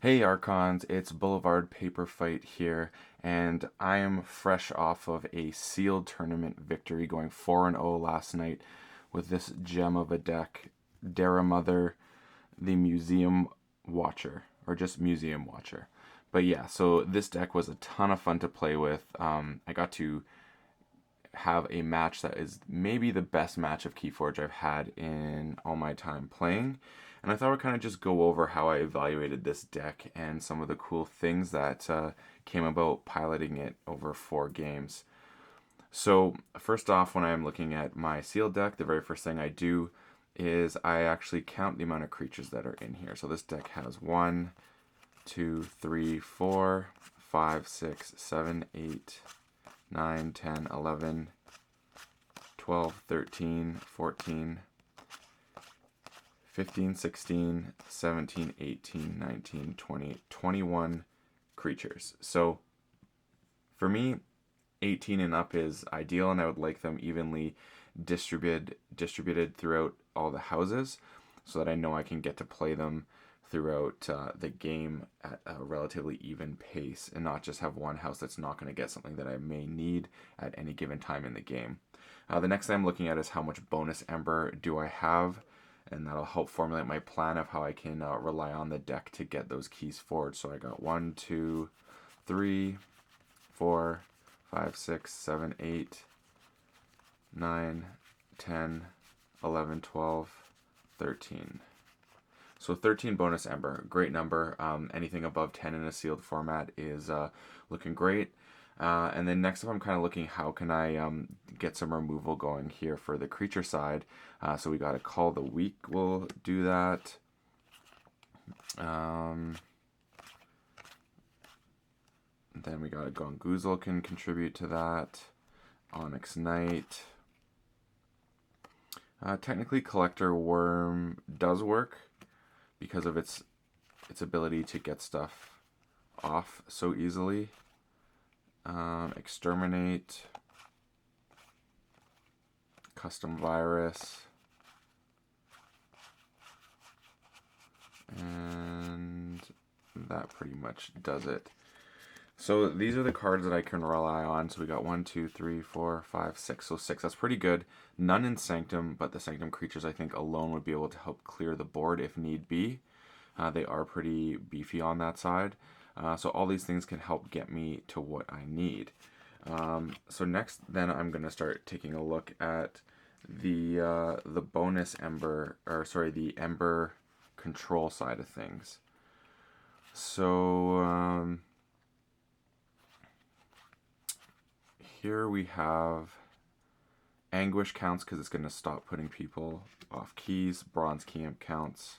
Hey Archons, it's Boulevard Paper Fight here, and I am fresh off of a sealed tournament victory going 4-0 last night with this gem of a deck, Dara Mother, the Museum Watcher, or just Museum Watcher. But yeah, so this deck was a ton of fun to play with. I got to have a match that is maybe the best match of KeyForge I've had in all my time playing. And I thought I'd kind of just go over how I evaluated this deck and some of the cool things that came about piloting it over 4 games. So, first off, when I'm looking at my sealed deck, the very first thing I do is I actually count the amount of creatures that are in here. So, this deck has 1, 2, 3, 4, 5, 6, 7, 8, 9, 10, 11, 12, 13, 14, 15, 16, 17, 18, 19, 20, 21 creatures. So for me, 18 and up is ideal, and I would like them evenly distributed throughout all the houses so that I know I can get to play them throughout the game at a relatively even pace and not just have one house that's not going to get something that I may need at any given time in the game. The next thing I'm looking at is how much bonus Ember do I have, and that'll help formulate my plan of how I can rely on the deck to get those keys forward. So I got 1, 2, 3, 4, 5, 6, 7, 8, 9, 10, 11, 12, 13. So 13 bonus Ember, great number. Anything above 10 in a sealed format is looking great. And then next up, I'm kind of looking how can I get some removal going here for the creature side. So we got a Call the Weak will do that. Then we got a Gongoozle can contribute to that. Onyx Knight. Technically, Collector Worm does work because of its ability to get stuff off so easily. Exterminate, Custom Virus, and that pretty much does it. So these are the cards that I can rely on. So we got 1, 2, 3, 4, 5, 6. So 6, that's pretty good. None in Sanctum, but the Sanctum creatures I think alone would be able to help clear the board if need be. They are pretty beefy on that side. So all these things can help get me to what I need. So next, then I'm going to start taking a look at the bonus Ember, or sorry, the Ember control side of things. So here we have Anguish counts because it's going to stop putting people off keys. Bronze Key Imp counts.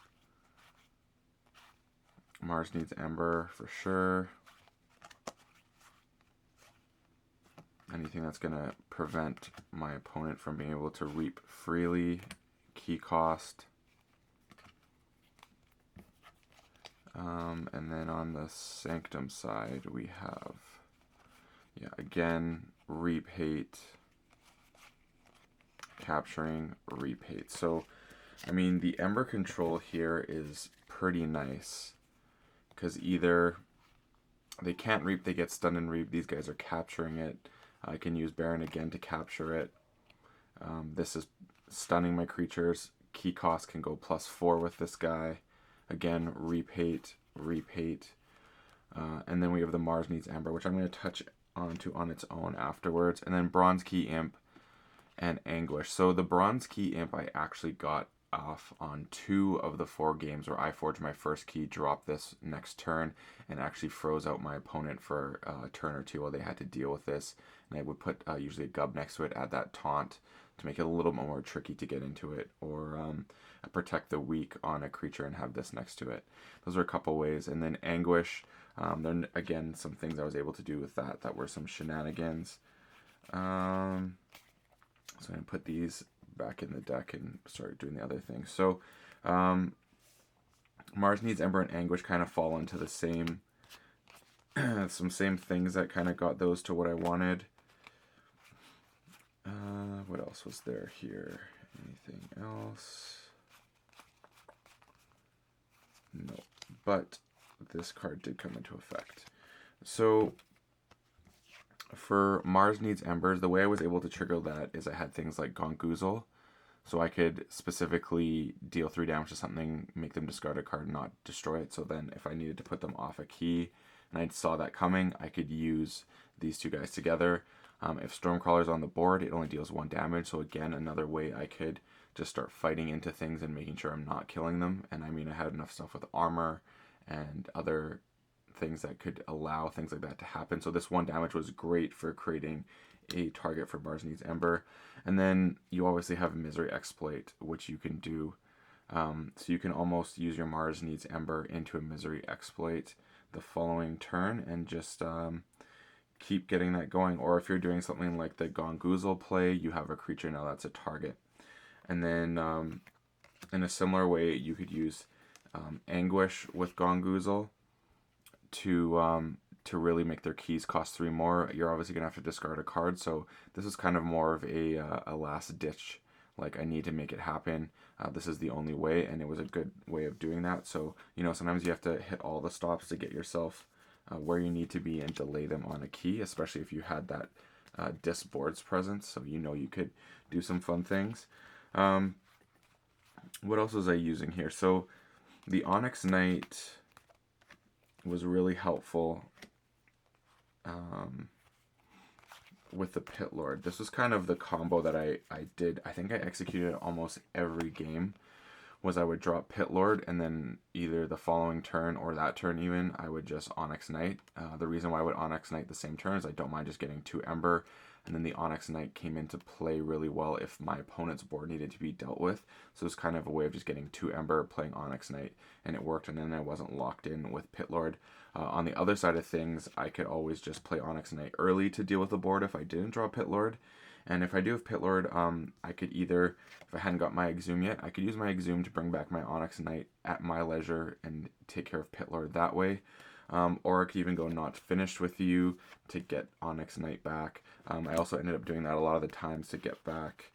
Mars needs Ember for sure. Anything that's going to prevent my opponent from being able to reap freely. Key cost. And then on the Sanctum side, we have, again, reap hate. Capturing, reap hate. So, I mean, the Ember control here is pretty nice. Because either they can't reap, they get stunned and reap. These guys are capturing it. I can use Baron again to capture it. This is stunning my creatures. Key cost can go +4 with this guy. Again, reap hate, reap hate. And then we have the Mars needs Ember, which I'm going to touch onto on its own afterwards. And then Bronze Key Imp and Anguish. So the Bronze Key Imp I actually got off on 2 of the 4 games where I forged my first key, dropped this next turn, and actually froze out my opponent for a turn or 2 while they had to deal with this. And I would put usually a Gub next to it, add that taunt to make it a little bit more tricky to get into it, or protect the weak on a creature and have this next to it. Those are a couple ways. And then Anguish, then again, some things I was able to do with that were some shenanigans. So I'm going to put these back in the deck and start doing the other things. So Mars needs Ember and Anguish kind of fall into the same some same things that kind of got those to what I wanted. What else was there here? Anything else? No. But this card did come into effect. So for Mars Needs Embers, the way I was able to trigger that is I had things like Gongoozle, so I could specifically deal 3 damage to something, make them discard a card, not destroy it. So then if I needed to put them off a key and I saw that coming, I could use these two guys together. If Stormcrawler's on the board, it only deals 1 damage. So again, another way I could just start fighting into things and making sure I'm not killing them. And I mean, I had enough stuff with armor and other things that could allow things like that to happen. So this 1 damage was great for creating a target for Mars Needs Ember. And then you obviously have Misery Exploit, which you can do. So you can almost use your Mars Needs Ember into a Misery Exploit the following turn and just keep getting that going. Or if you're doing something like the Gongoozle play, you have a creature now that's a target. And then in a similar way, you could use Anguish with Gongoozle to really make their keys cost 3 more. You're obviously gonna have to discard a card, so this is kind of more of a last ditch, like I need to make it happen. This is the only way, and it was a good way of doing that. So you know, sometimes you have to hit all the stops to get yourself where you need to be and delay them on a key, especially if you had that disc board's presence, so you know you could do some fun things. What else was I using here? So the Onyx Knight was really helpful with the Pit Lord. This was kind of the combo that I did. I think I executed almost every game. Was I would drop Pit Lord, and then either the following turn or that turn even, I would just Onyx Knight. The reason why I would Onyx Knight the same turn is I don't mind just getting 2 Ember, and then the Onyx Knight came into play really well if my opponent's board needed to be dealt with. So it's kind of a way of just getting 2 Ember, playing Onyx Knight, and it worked, and then I wasn't locked in with Pit Lord. On the other side of things, I could always just play Onyx Knight early to deal with the board if I didn't draw Pit Lord. And if I do have Pit Lord, I could either, if I hadn't got my Exhume yet, I could use my Exhume to bring back my Onyx Knight at my leisure and take care of Pit Lord that way. Or I could even go Not Finished With You to get Onyx Knight back. I also ended up doing that a lot of the times to get back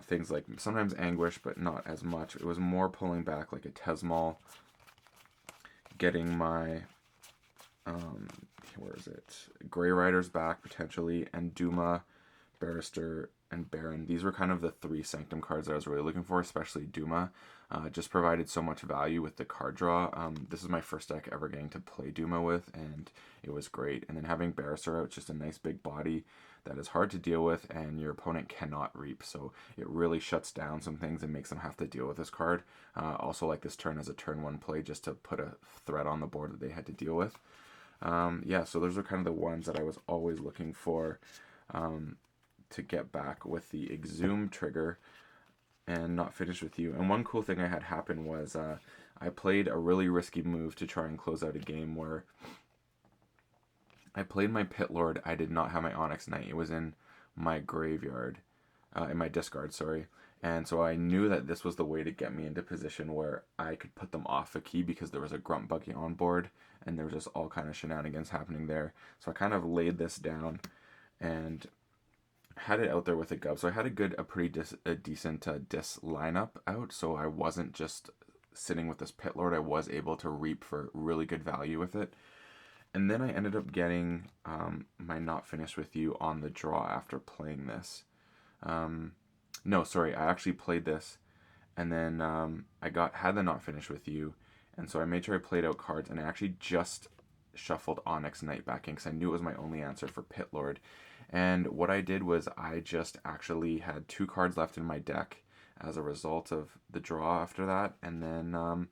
things like sometimes Anguish, but not as much. It was more pulling back like a Tesmal, getting my, where is it? Grey Riders back potentially, and Duma, Barrister, and Baron. These were kind of the 3 Sanctum cards that I was really looking for, especially Duma. Just provided so much value with the card draw. This is my first deck ever getting to play Duma with, and it was great. And then having Barrister out, just a nice big body that is hard to deal with, and your opponent cannot reap. So it really shuts down some things and makes them have to deal with this card. Also like this turn as a turn 1 play, just to put a threat on the board that they had to deal with. Yeah, so those are kind of the ones that I was always looking for to get back with the Exhume trigger and Not Finished With You. And one cool thing I had happen was I played a really risky move to try and close out a game where I played my Pit Lord. I did not have my Onyx Knight. It was in my graveyard, in my discard, sorry. And so I knew that this was the way to get me into position where I could put them off a key because there was a Grunt Buggy on board and there was just all kind of shenanigans happening there. So I kind of laid this down and had it out there with a Gub. So I had a pretty decent dis lineup out. So I wasn't just sitting with this Pit Lord. I was able to reap for really good value with it. And then I ended up getting my Not Finished With You on the draw after playing this. No, sorry, I actually played this, and then I had the Not Finished With You, and so I made sure I played out cards, and I actually just shuffled Onyx Knight back in because I knew it was my only answer for Pit Lord. And what I did was I just actually had 2 cards left in my deck as a result of the draw after that, and then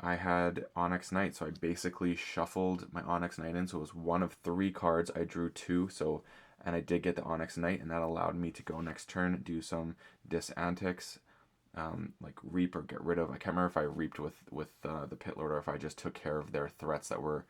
I had Onyx Knight, so I basically shuffled my Onyx Knight in, so it was one of 3 cards. I drew 2, so, and I did get the Onyx Knight, and that allowed me to go next turn, do some dis antics, like reap or get rid of. I can't remember if I reaped with the Pit Lord or if I just took care of their threats that were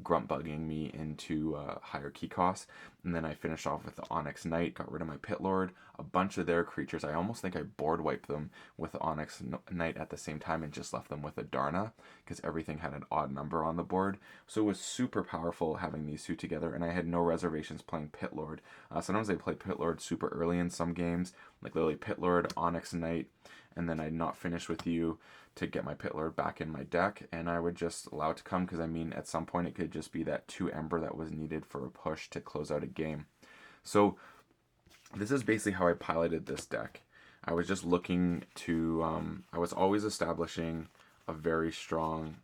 grunt bugging me into higher key costs. And then I finished off with the Onyx Knight, got rid of my Pit Lord, a bunch of their creatures. I almost think I board wiped them with the Onyx Knight at the same time and just left them with a Darna because everything had an odd number on the board. So it was super powerful having these 2 together, and I had no reservations playing Pit Lord. Sometimes I play Pit Lord super early in some games, like literally Pit Lord, Onyx Knight, and then I'd not finish with you to get my Pit Lord back in my deck, and I would just allow it to come, because I mean, at some point it could just be that 2 Ember that was needed for a push to close out a game. So this is basically how I piloted this deck. I was just looking to, I was always establishing a very strong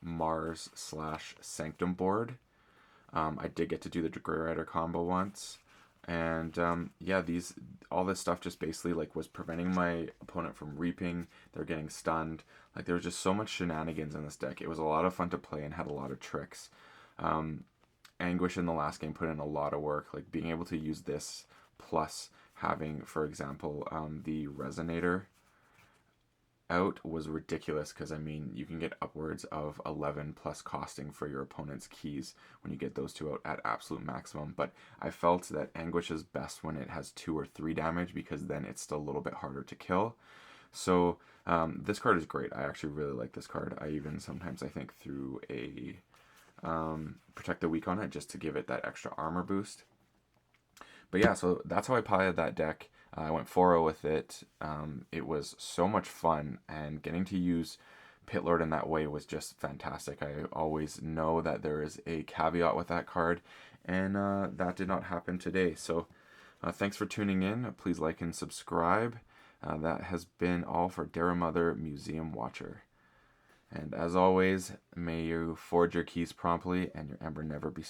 Mars / Sanctum board. I did get to do the Grey Rider combo once. And yeah, all this stuff just basically like was preventing my opponent from reaping. They're getting stunned. Like there was just so much shenanigans in this deck. It was a lot of fun to play and had a lot of tricks. Anguish in the last game put in a lot of work, like being able to use this plus having, for example, the Resonator out was ridiculous, because I mean, you can get upwards of 11 plus costing for your opponent's keys when you get those 2 out at absolute maximum. But I felt that Anguish is best when it has 2 or 3 damage, because then it's still a little bit harder to kill. So this card is great. I actually really like this card. I even sometimes, I think, threw a Protect the Weak on it just to give it that extra armor boost. But yeah, so that's how I piloted that deck. I went 4-0 with it. It was so much fun, and getting to use Pit Lord in that way was just fantastic. I always know that there is a caveat with that card, and that did not happen today. So thanks for tuning in. Please like and subscribe. That has been all for Dara Mother Museum Watcher. And as always, may you forge your keys promptly and your Ember never be